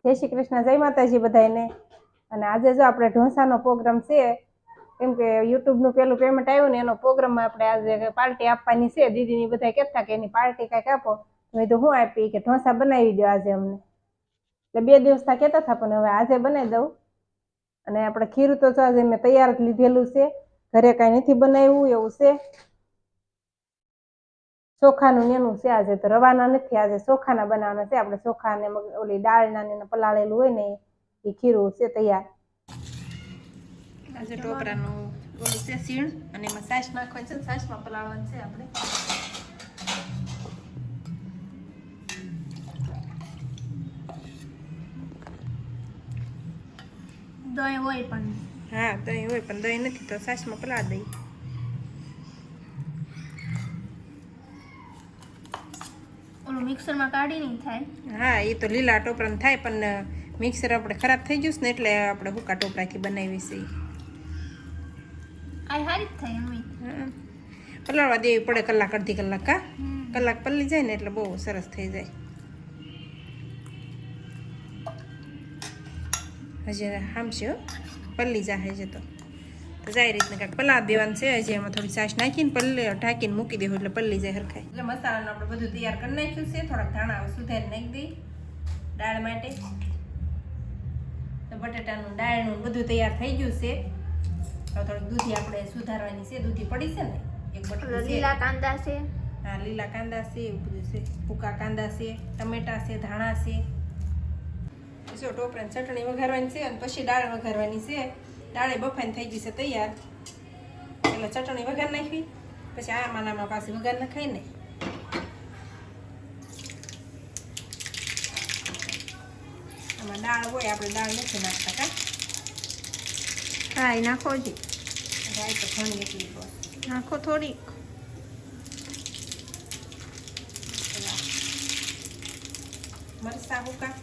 જય શ્રી કૃષ્ણ, જય માતાજી બધાને। અને આજે જો આપણે ઢોસાનો પ્રોગ્રામ છે, કેમ કે યુટ્યુબનું પેલું પેમેન્ટ આવ્યું ને એનો પ્રોગ્રામમાં આપણે આજે પાર્ટી આપવાની છે। દીદીની બધા કહેતા કે એની પાર્ટી કાંઈક આપો, મેં તો હું આપી કે ઢોસા બનાવી દો આજે અમને। એટલે 2 દિવસથી કહેતા હતા, પણ હવે આજે બનાવી દઉં। અને આપણે ખીરું તો આજે મેં તૈયાર જ લીધેલું છે, ઘરે કાંઈ નથી બનાવ્યું એવું છે। ચોખાનું એનું છે આજે, તો રવાના નથી, આજે ચોખાના બનાવવાના છે। આપણે ચોખા ને ઓલી દાળના ને પલાળેલું હોય ને એ ખીરું છે તૈયાર। આજે ટોપરાનું ઓલું છે સીણ, અને એમાં છાશ નાખવાની છે, છાશમાં પલાળવાનું છે આપણે। દહીં હોય પણ, હા દહીં હોય પણ દહીં નથી તો છાશમાં પલાળી દઈએ। ઓલું મિક્સરમાં કાઢી નહીં થાય? હા એ તો લીલા ટોપરાનું થાય, પણ મિક્સર આપણે ખરાબ થઈ ગયું ને એટલે આપણે હુકા ટોપરાથી બનાવી છે। આ હારી જ થાય એમ? હા, પલાળવા દેવી પડે કલાક અડધી કલાક। કા કલાક પલળી જાય ને એટલે બહુ સરસ થઈ જાય। હજી હામશે પલ્લી જાય હજી તો જાય રીતના કાંઈક પલાળ દેવાનું છે। હજી એમાં થોડી છાશ નાખીને ઢાંકીને મૂકી દેવું એટલે પલ્લી જાય હરખાય। એટલે મસાલાનું આપણે બધું તૈયાર કરી નાખ્યું છે। થોડાક ધાણા સુધારી નાખી દઈ દાળ માટે, તો બટાટાનું દાળનું બધું તૈયાર થઈ ગયું છે। હવે થોડીક દૂધી આપણે સુધારવાની છે, દૂધી પડી છે ને એક બટકું છે। લીલા કાંદા છે, હા લીલા કાંદા છે, એવું બધું છે, ભૂકા કાંદા છે, ટમેટા છે, ધાણા છે। જો ટોપરાની ચટણી વઘારવાની છે અને પછી દાળ વઘારવાની છે। દાળે બફાઈને થઈ ગઈ છે તૈયાર, એટલે ચટણી વઘાર નાખવી, પછી આમાં પાછી વઘાર નખાય ને। આમાં દાળ હોય, આપણે દાળ નથી નાખતા કા? હા એ નાખો જ, રાય તો ઘણી એટલી બસ નાખો થોડીક। મરચાં ભૂકા,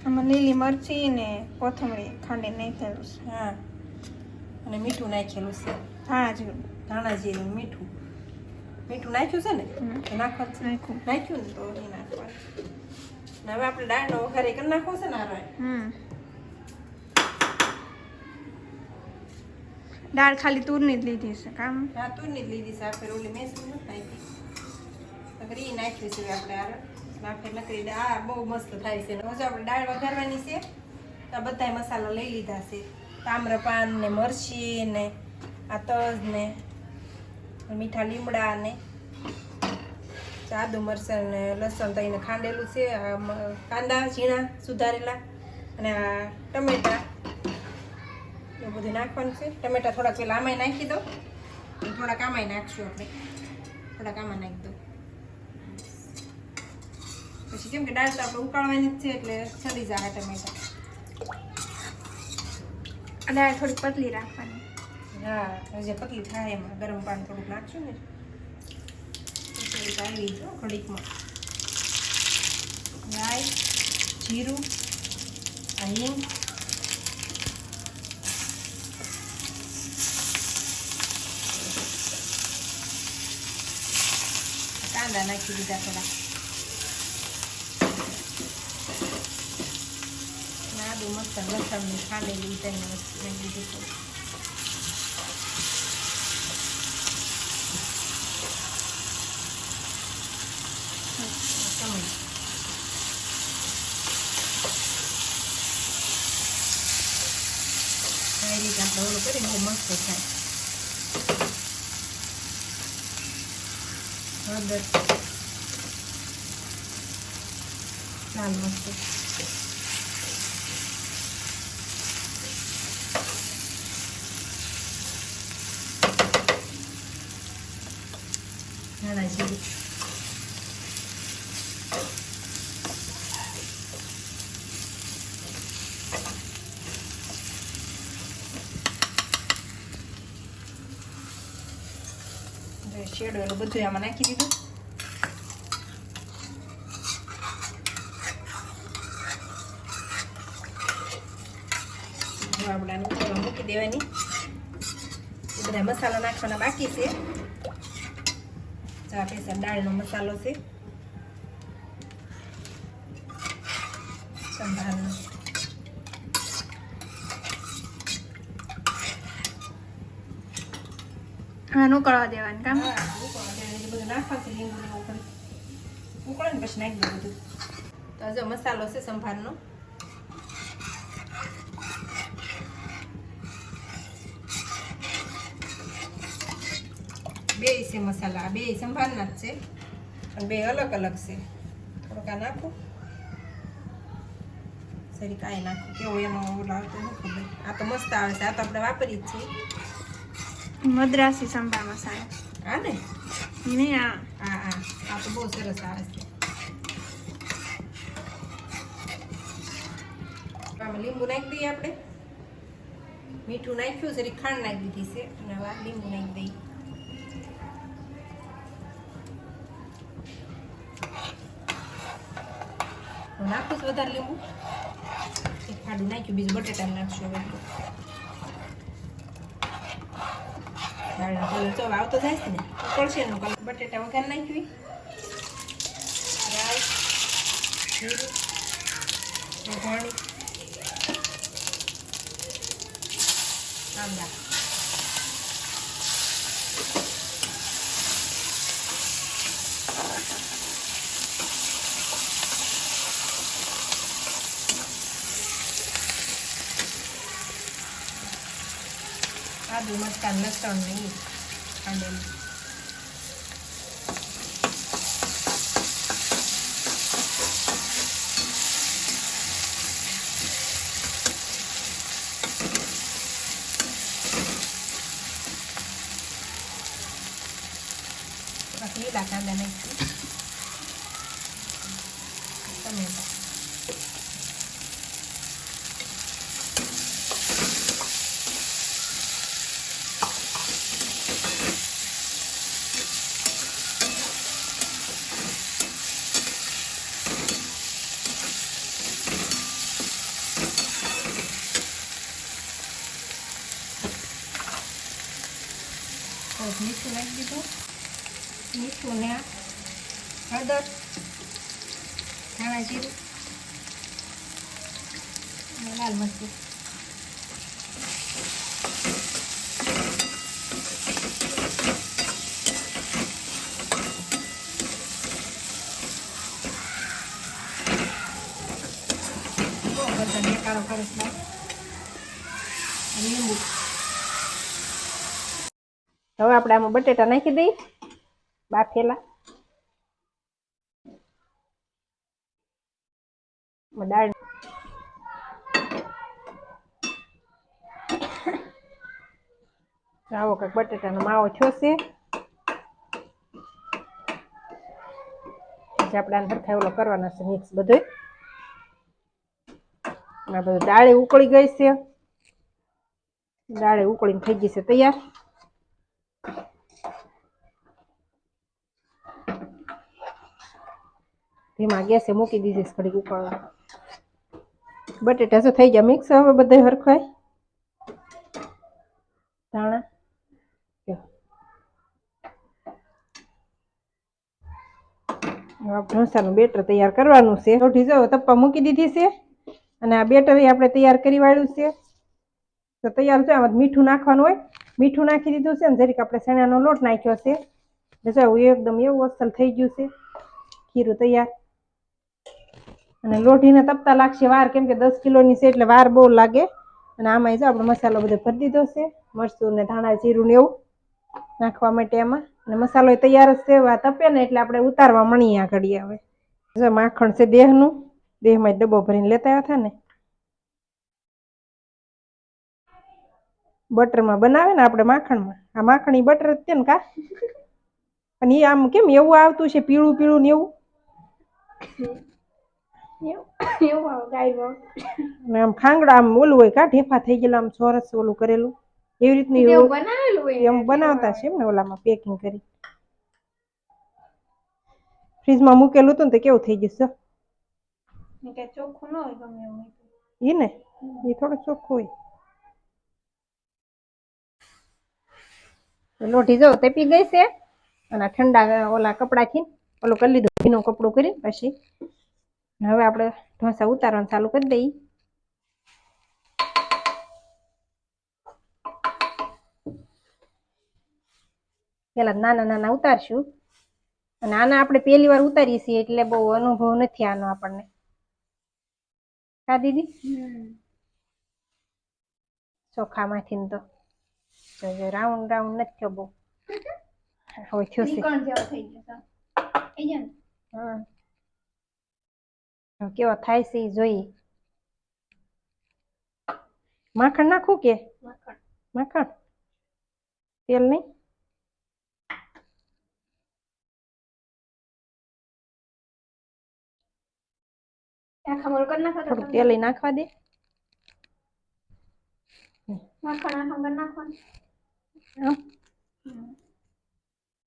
આમાં લીલી મરચી ને કોથમરી ખાંડી નાખેલું છે। હા અને મીઠું નાખેલું છે, ધાણા જીરું મીઠું નાખ્યું છે ને, તો નાખવાનું નાખ્યું ને તો એ નાખવાનું। હવે આપણે દાળનો વઘાર કરી નાખવો છે ને હવે। દાળ ખાલી તુરની જ લીધી છે કામ? હા તુરની જ લીધી છે, આપણે ઓલી મેસી નથી નાખી, નકર ઈ નાખ્યું છે આપણે આ નાખે નકરી। આ બહુ મસ્ત થાય છે। હવે આપણે દાળ વઘારવાની છે, તો બધા મસાલા લઈ લીધા છે, તામ્રપાન ને મરચી ને આ તજ ને મીઠા લીમડા ને આદુ મરચાં ને લસણ તઈને ખાંડેલું છે, કાંદા ઝીણા સુધારેલા, અને આ ટમેટા એવું બધું નાખવાનું છે। ટમેટા થોડાક પેલા આમાંય નાખી દો, થોડાક આમાંય નાખશું આપણે, થોડાક આમાં નાખી દો, પછી કેમ કે દાળ તો આપણે ઉકાળવાની જ છે એટલે ચડી જાય ટમેટા। દાળ થોડી પતલી રાખવાની। હા હજી પતલી થાય, એમાં ગરમ પાણી થોડુંક નાખશું ને આવી જો ઘડીકમાં। રાઈ, જીરું, હિંગ, કાંદા નાખી દીધા થોડા, આદુ મરચાં લસણની ખાંડેલી તેને નાખી દીધું। આ રીતે આપણે ઓલું કરીને બહુ મસ્ત થાય। હળદર, લાલ મરચું, ધાણા જીરું, શેડવેલું બધું આમાં નાખી દીધું. હવે આપણે આને ઉકળવા મૂકી દેવાની. એ બધા મસાલા નાખવાના બાકી છે. ચા પૈસા દાળનો મસાલો છે, સંભારનો. હા ઉકળવા દેવાનું કામ. હા, ઉકળવા દેવાનું. બધું નાખવાનું છે, લીંબુ ને એવું બધું. ઉકળે ને પછી નાખી દઉં બધું. તો જો મસાલો છે સંભારનો. બે છે મસાલા, બે સંભારના જ છે પણ બે અલગ અલગ છે. થોડુંક આ નાખું, સરી કાંઈ નાખું, કેવો એનો ઓલો આવતો નથી ખબર. આ તો મસ્ત આવે છે, આ તો આપણે વાપરી જ છીએ. મદ્રાસી સંભાર મસાલો. હા ને, નહીં આ હા હા, આ તો બહુ સરસ આવે છે. આમાં લીંબુ નાખી દઈએ આપણે. મીઠું નાખ્યું, સરી ખાંડ નાખી દીધી છે અને હવે લીંબુ નાખી દઈએ. નાખું છું વધારે લીંબુ. એક ફાડું નાખ્યું, બીજું બટેટા નાખશું હવે. દાળનો કલર ચો આવતો જાય છે ને, ઉકળશે એનો કલર. બટેટા વઘાર નાખ્યું, રાઈ, જીરું, ધાણી, કાંદા. આદુ મરચાં લસણ ને એ ખાંડેલું. લીલા કાંદા નાખીશું, ટમેટા. મીઠું નાખી દીધું, મીઠું ને હળદર, ધાણા જીરું અને લાલ મરચું. બહુ બધા કાળો કરે છે લીંબુ. હવે આપણે આમાં બટેટા નાખી દઈએ, બાફેલા. દાળ આવો કંઈક બટેટાનો માવો થયો છે. પછી આપણે આને સરખા ઓલો કરવાના છે મિક્સ બધું. આ બધું દાળે ઉકળી ગઈ છે, દાળે ઉકળીને થઈ ગઈ છે તૈયાર. ધીમા ગેસે મૂકી દીધી છે ઘડીક ઉકળવા. બટેટા શું થઈ ગયા મિક્સ હવે બધા હરખાય. ધાણા ઢોસાનું બેટર તૈયાર કરવાનું છે. રોટી જો તપ્પા મૂકી દીધી છે અને આ બેટર આપણે તૈયાર કરી વાળ્યું છે. તો તૈયાર છે. આમાં મીઠું નાખવાનું હોય, મીઠું નાખી દીધું છે ને જરીક આપણે ચણાનો લોટ નાખ્યો છે. જો એકદમ એવું અસલ થઈ ગયું છે ખીરું તૈયાર. અને લોઢીને તપતા લાગશે વાર, કેમ કે 10 કિલોની છે એટલે વાર બહુ લાગે. અને આમાં જો આપણે મસાલો બધો ભરી દીધો છે, મરચું ને ધાણા જીરું ને એવું નાખવા માટે આમાં. અને મસાલો તૈયાર જ છે. આ તપે ને એટલે આપણે ઉતારવા મળીએ આ ઘડીએ. હવે જો માખણ છે દેહનું, દેહમાં ડબ્બો ભરીને લેતા આવ્યા હતા ને. બટરમાં બનાવે ને આપણે માખણમાં, આ માખણ બટર જ છે ને કા. અને એ આમ કેમ એવું આવતું છે પીળું પીળું ને એવું એવું આવે ગાયમાં. અને આમ ખાંગડા આમ ઓલું હોય કા, ઢેફા થઈ ગયેલા આમ ચોરસ ઓલું કરેલું એવી રીતની બનાવેલું હોય એમ બનાવતા છે એમ ને ઓલામાં પેકિંગ કરી. ફ્રીજમાં મૂકેલું હતું ને તો કેવું થઈ ગયું છે કે ચોખ્ખું ન હોય ગમે એવું હોય તો. એ ને એ થોડું ચોખ્ખું હોય. લોઢી જો તેપી ગઈ છે અને ઠંડા ઓલા કપડાથી ઓલું કરી લીધું ભીનું કપડું કરી પછી હવે આપણે ઢોસા ઉતારવાનું ચાલુ કરી દઈએ. પેલા નાના નાના ઉતારશું અને આના આપણે પહેલી વાર ઉતારીએ છીએ એટલે બહુ અનુભવ નથી આનો આપણને. હા દીદી ચોખામાંથી તો રાઉન્ડ રાઉન્ડ નથી થયો બહુ. હવે થયો છે. હા કેવો થાય છે એ જોઈએ. માખણ નાખું કે માખણ તેલ નહીં. થોડું તેલ નાખવા દે.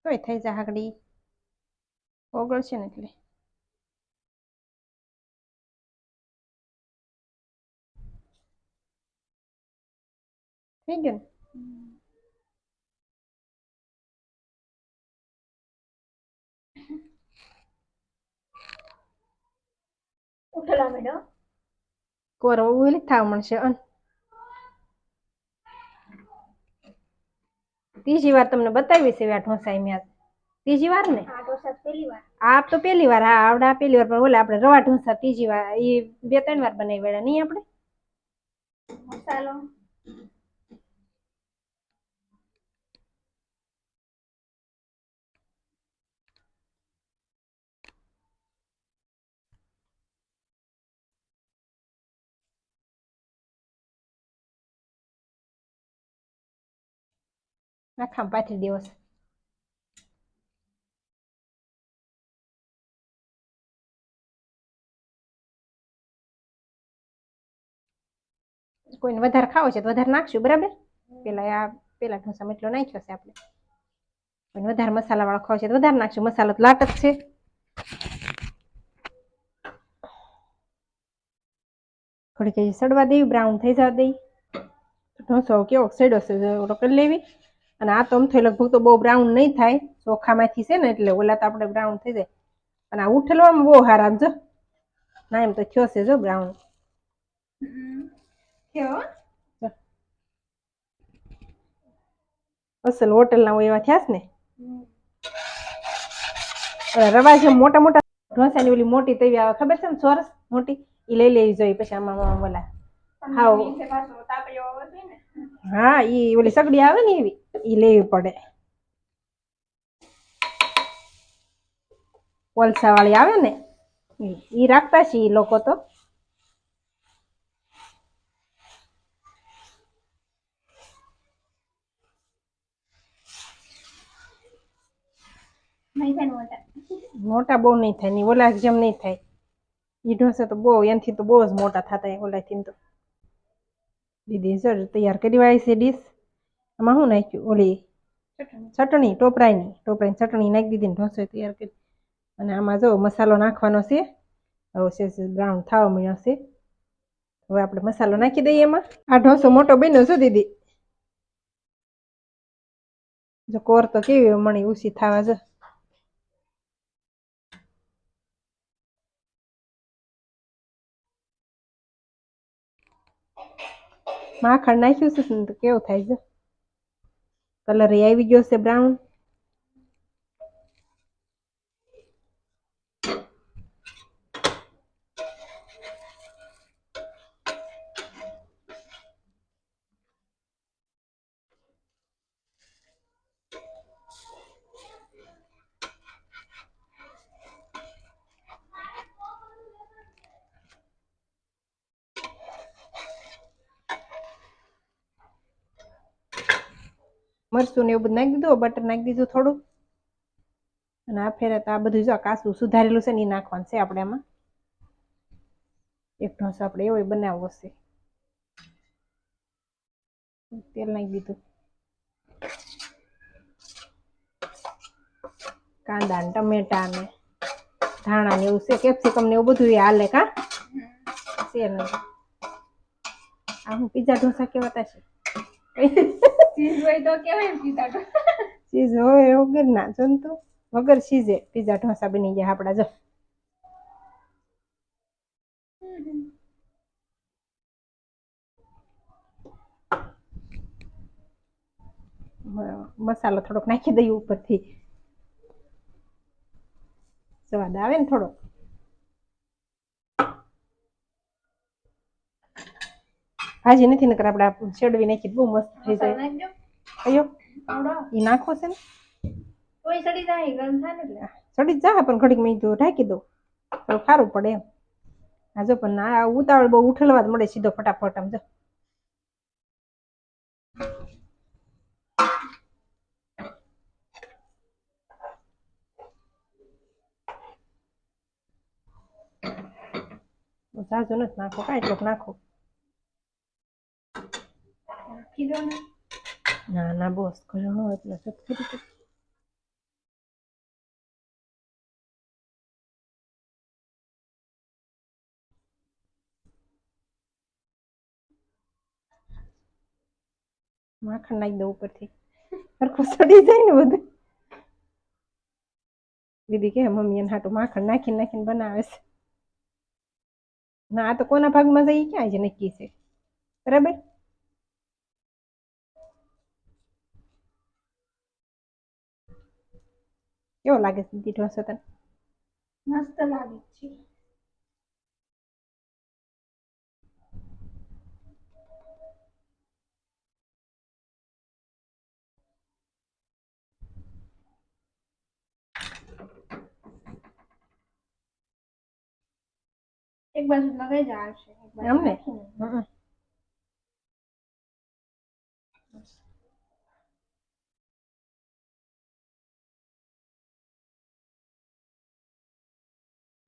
તોય થઈ જાય હાકડી ઓગળશે ને એટલે. થઈ ગયું ને. ઉઠેલા મેડમ કોર ઓલી થવા મળશે. ત્રીજી વાર તમને બતાવી છે આ ઢોસા મેં ત્રીજી વાર ને આ તો પહેલી વાર. હા આવડા પહેલી વાર પણ ઓલા આપણે રવા ઢોસા ત્રીજી વાર એ 2-3 વાર બનાવી વેળા નહીં આપણે મસાલો આખામાં પાથરી દેવો છે. કોઈને વધારે ખાવો છે તો વધારે નાખશું બરાબર. પેલા ઢોસામાં એટલો નાખ્યો છે આપણે. કોઈને વધારે મસાલા વાળો ખાવો છે તો વધારે નાખશું. મસાલો તો લાટ જ છે. થોડીક સડવા દેવી બ્રાઉન થઈ જવા દઈ. ઢોસો કેવો સડ્યો છે ઓલો કરી લેવી. અને આ તો અમથો લગભગ તો બહુ બ્રાઉન નહીં થાય ચોખામાંથી છે ને એટલે ઓલા તો આપણે બ્રાઉન થઈ જાય. અને આ ઉઠેલવામાં બહુ હારા જો ના એમ તો થયો છે જો બ્રાઉન. અસલ હોટલના હોય એવા થયા ને. રવા જેમ મોટા મોટા ઢોસાની ઓલી મોટી તવી આવે ખબર છે ને ચોરસ મોટી એ લઈ લેવી જોઈએ. પછી આમાં ઓલા હા ઈ ઓલી સગડી આવે ને એવી ઈ લેવી પડે. કોલસા વાળી આવે ને ઈ રાખતા છે ઈ લોકો તો. મોટા બહુ નહીં થાય. ની ઓલા જેમ નહીં થાય. ઈ ઢોસા તો બહુ એનાથી તો બહુ જ મોટા થતા ઓલાથી તો. દીદી સર તૈયાર કરી વાળી છે ડીશ. આમાં શું નાખ્યું ઓલી ચટણી ટોપરાઈની ચટણી નાખી દીધી ને ઢોસો તૈયાર કરી. અને આમાં જો મસાલો નાખવાનો છે. હવે છે બ્રાઉન થવા મળ્યો છે. હવે આપણે મસાલો નાખી દઈએ એમાં. આ ઢોસો મોટો બન્યો છે દીદી. જો કોર તો કેવી મણી ઊંચી થવા જો. માખણ નાખ્યું છે ને તો કેવું થાય છે. કલર આવી ગયો છે બ્રાઉન. મરચું ને એવું બધું નાખી દીધું. બટર નાખી દીધું થોડું. અને આ ફેરે તો આ બધું જો કાસું સુધારેલું છે ને એ નાખવાનું છે આપણે આમાં. એક ઢોસો આપણે એવો બનાવવો છે. તેલ નાખી દીધું. કાંદા ને ટમેટા ને ધાણા ને એવું છે, કેપ્સિકમ ને એવું બધું એ હાલે કા છે ને. આ હું પીઝા ઢોસા કેવાતા છે. ચીઝ હોય તો કેવાય પીઝા ઢોસા. ચીઝ હોય વગર ના જમતું વગર ચીઝે પીઝા ઢોસા બની ગયા આપડા. જો મસાલો થોડોક નાખી દઈએ ઉપરથી, સ્વાદ આવે ને થોડો. ભાજી નથી નકર આપણે છેડવી નાખી બહુ મસ્ત થઈ જાય. અયો ઈ નાખો છે ને કોઈ સડી જાય ગરમ થાય ને સડી જા પણ ઘડીક મેં તો ઢાંકી દો તો સારું પડે એમ. હા જો પણ આ ઉતાવળ બહુ ઉઠલવા જ મળે સીધો ફટાફટ આમ જો. સાજો નથી નાખો કાંઈ એટલોક નાખો. કીધો ને ના ના બોસ ઘણો એટલે સત માખણ નાખી દઉં ઉપરથી સરખું સડી જાય ને બધું. દીદી કે મમ્મી એને હાટું માખણ નાખીને નાખીને બનાવે છે. ના આ તો કોના ભાગમાં જાય ક્યાં જ નક્કી છે બરાબર. કેવો લાગે છે દીદી ઢોસો તને? મસ્ત લાગે છે. એક બાજુ લગાઈ જ આવશે એક બાજુ એમ ને નાખીને.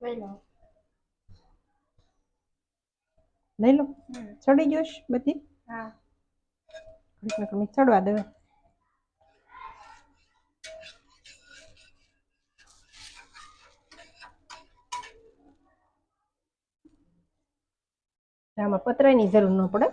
લઈ લો ચડી ગયો છે બધી. હા ઘડીક ચડવા દેવે. આમાં પતરાયની જરૂર ન પડે.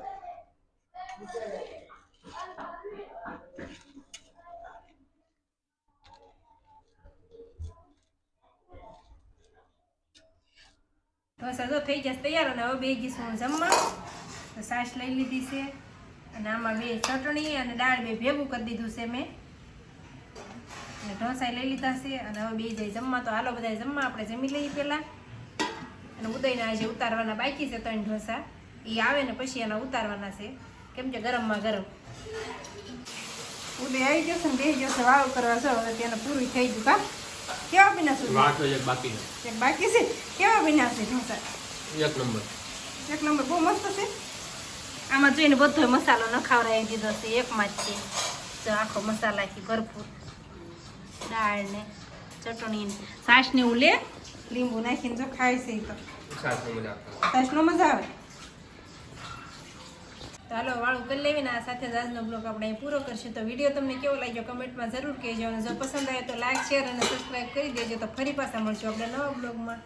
ઢોસા જો થઈ જશે તૈયાર અને હવે બે ગીસું જમવા. તો છાશ લઈ લીધી છે અને આમાં બે ચટણી અને દાળ બે ભેગું કરી દીધું છે મેં. અને ઢોસા લઈ લીધા છે અને હવે બે જાય જમવા. તો હાલો બધા જમવા, આપણે જમી લઈએ પહેલાં. અને ઉદયના આજે ઉતારવાના બાકી છે 3 ઢોસા. એ આવે ને પછી એના ઉતારવાના છે કેમ કે ગરમમાં ગરમ. ઉદય આવી ગયો છે ને બે જશે વાવ કરવા છો. હવે તેને પૂરું થઈ ગયું કા કેવા પીના છે? એક બાકી એક બાકી છે. કેવા પીના છે ઢોસા? એક નંબર બહુ મસ્ત છે. આમાં જોઈને બધો મસાલો નખાવરાઈ દીધો છે એકમાં જ છે. જો આખો મસાલાથી ભરપૂર દાળ ને ચટણી ને છાશ ને એવું લે લીંબુ નાખીને જો ખાય છે તો છાશ નો મજા આવે. તો હાલો વાળું કરી લેવી ને આ સાથે જ આજનો બ્લોગ આપણે અહીં પૂરો કરશું. તો વિડીયો તમને કેવો લાગ્યો કમેન્ટમાં જરૂર કહેજો અને જો પસંદ આવે તો લાઈક શેર અને સબસ્ક્રાઈબ કરી દેજો. તો ફરી પાછા મળશું આપણે નવા બ્લોગમાં.